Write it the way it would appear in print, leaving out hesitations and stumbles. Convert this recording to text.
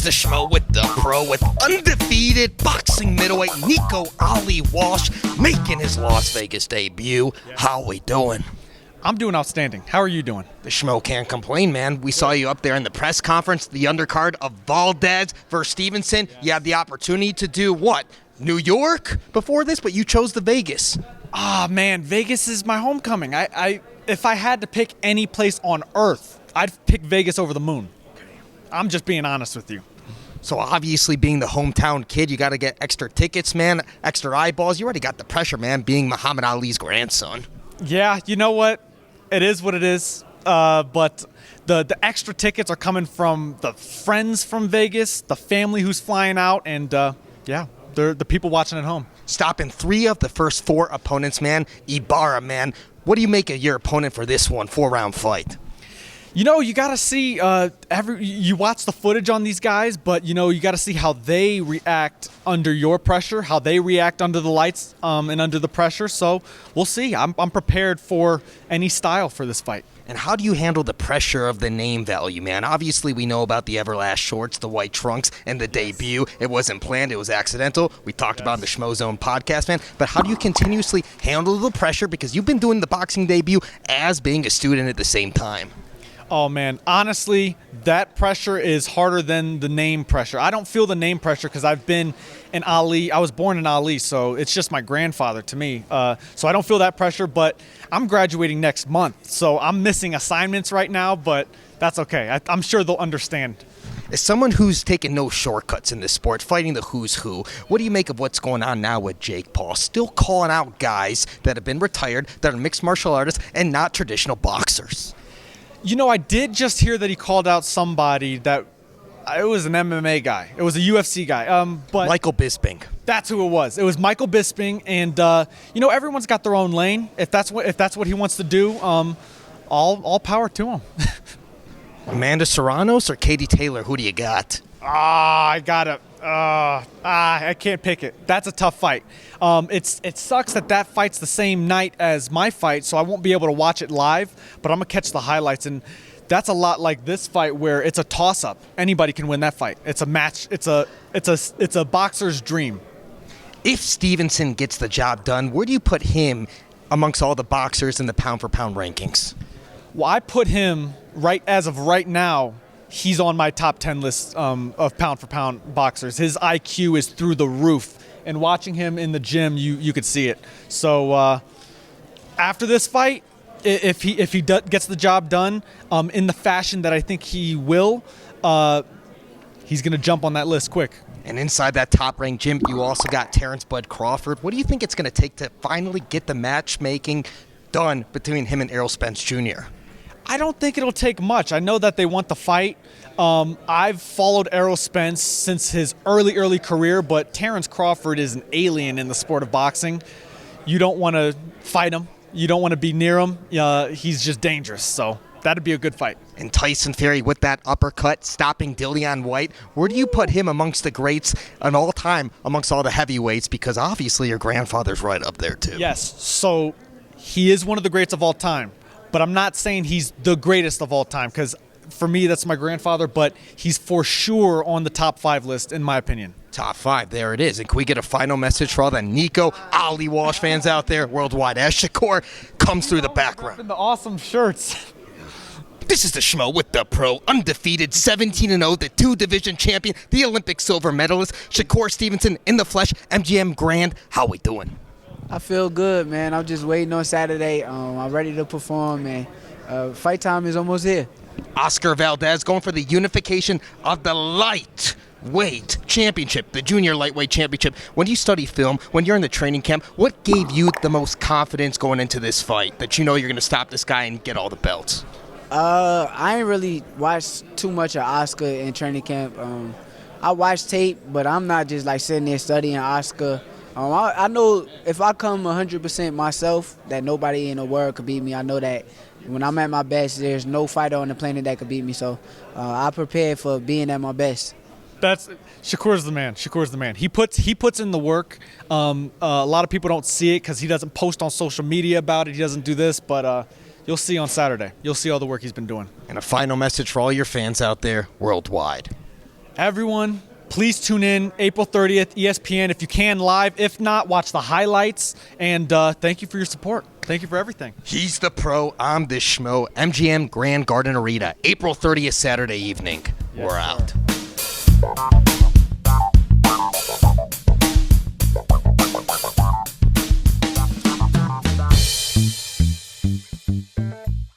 the Schmo with the Pro with undefeated boxing middleweight Nico Ali Walsh making his Las Vegas debut. How we doing? I'm doing outstanding. How are you doing? The Schmo can't complain, man. We saw you up there in the press conference, the undercard of Valdez versus Stevenson. You had the opportunity to do what? New York before this, but you chose the Vegas. Ah, man, Vegas is my homecoming. If I had to pick any place on earth, I'd pick Vegas over the moon. I'm just being honest with you. So obviously being the hometown kid, you got to get extra tickets, man, extra eyeballs. You already got the pressure, man, being Muhammad Ali's grandson. Yeah, you know what? It is what it is. But the extra tickets are coming from the friends from Vegas, the family who's flying out, and they're the people watching at home. Stopping 3 of the first 4 opponents, man. Ibarra, man. What do you make of your opponent for this one, 4-round fight? You know, you got to see you watch the footage on these guys, but, you know, you got to see how they react under your pressure, how they react under the lights and under the pressure. So we'll see. I'm prepared for any style for this fight. And how do you handle the pressure of the name value, man? Obviously, we know about the Everlast shorts, the white trunks, and the debut. It wasn't planned. It was accidental. We talked about in the Schmo Zone podcast, man. But how do you continuously handle the pressure? Because you've been doing the boxing debut as being a student at the same time. Oh, man, honestly, that pressure is harder than the name pressure. I don't feel the name pressure because I've been in Ali. I was born in Ali, so it's just my grandfather to me. So I don't feel that pressure, but I'm graduating next month. So I'm missing assignments right now, but that's okay. I'm sure they'll understand. As someone who's taken no shortcuts in this sport, fighting the who's who, what do you make of what's going on now with Jake Paul? Still calling out guys that have been retired, that are mixed martial artists, and not traditional boxers. You know, I did just hear that he called out somebody that it was an MMA guy. It was a UFC guy. But Michael Bisping. That's who it was. It was Michael Bisping, and you know, everyone's got their own lane. If that's what he wants to do, all power to him. Amanda Serranos or Katie Taylor? Who do you got? I can't pick it. That's a tough fight. It sucks that fight's the same night as my fight, so I won't be able to watch it live, but I'm going to catch the highlights, and that's a lot like this fight where it's a toss-up. Anybody can win that fight. It's a match. It's a boxer's dream. If Stevenson gets the job done, where do you put him amongst all the boxers in the pound-for-pound rankings? Well, I put him, as of right now, he's on my top 10 list of pound-for-pound boxers. His IQ is through the roof. And watching him in the gym, you could see it. So after this fight, if he gets the job done in the fashion that I think he will, he's going to jump on that list quick. And inside that top-ranked gym, you also got Terence Crawford. What do you think it's going to take to finally get the matchmaking done between him and Errol Spence Jr.? I don't think it'll take much. I know that they want the fight. I've followed Errol Spence since his early career, but Terence Crawford is an alien in the sport of boxing. You don't want to fight him. You don't want to be near him. He's just dangerous, so that'd be a good fight. And Tyson Fury with that uppercut, stopping Dillian White. Where do you put him amongst the greats and all time amongst all the heavyweights? Because obviously your grandfather's right up there, too. Yes, so he is one of the greats of all time. But I'm not saying he's the greatest of all time because for me, that's my grandfather, but he's for sure on the top 5 list, in my opinion. Top 5, there it is. And can we get a final message for all the Nico Ali Walsh fans out there worldwide as Shakur comes through the background? The awesome shirts. This is the Schmo with the Pro, undefeated, 17-0, the 2-division champion, the Olympic silver medalist, Shakur Stevenson in the flesh, MGM Grand. How we doing? I feel good, man. I'm just waiting on Saturday. I'm ready to perform, man. Fight time is almost here. Oscar Valdez going for the unification of the lightweight championship, the junior lightweight championship. When you study film, when you're in the training camp, what gave you the most confidence going into this fight that you know you're going to stop this guy and get all the belts? I ain't really watched too much of Oscar in training camp. I watch tape, but I'm not just like sitting there studying Oscar. I know if I come 100% myself, that nobody in the world could beat me. I know that when I'm at my best, there's no fighter on the planet that could beat me. So I prepare for being at my best. Shakur's the man. Shakur's the man. He puts in the work. A lot of people don't see it because he doesn't post on social media about it. He doesn't do this, but you'll see on Saturday. You'll see all the work he's been doing. And a final message for all your fans out there worldwide. Everyone, please tune in April 30th, ESPN, if you can, live. If not, watch the highlights. And thank you for your support. Thank you for everything. He's the pro. I'm the schmo. MGM Grand Garden Arena, April 30th, Saturday evening. We're out.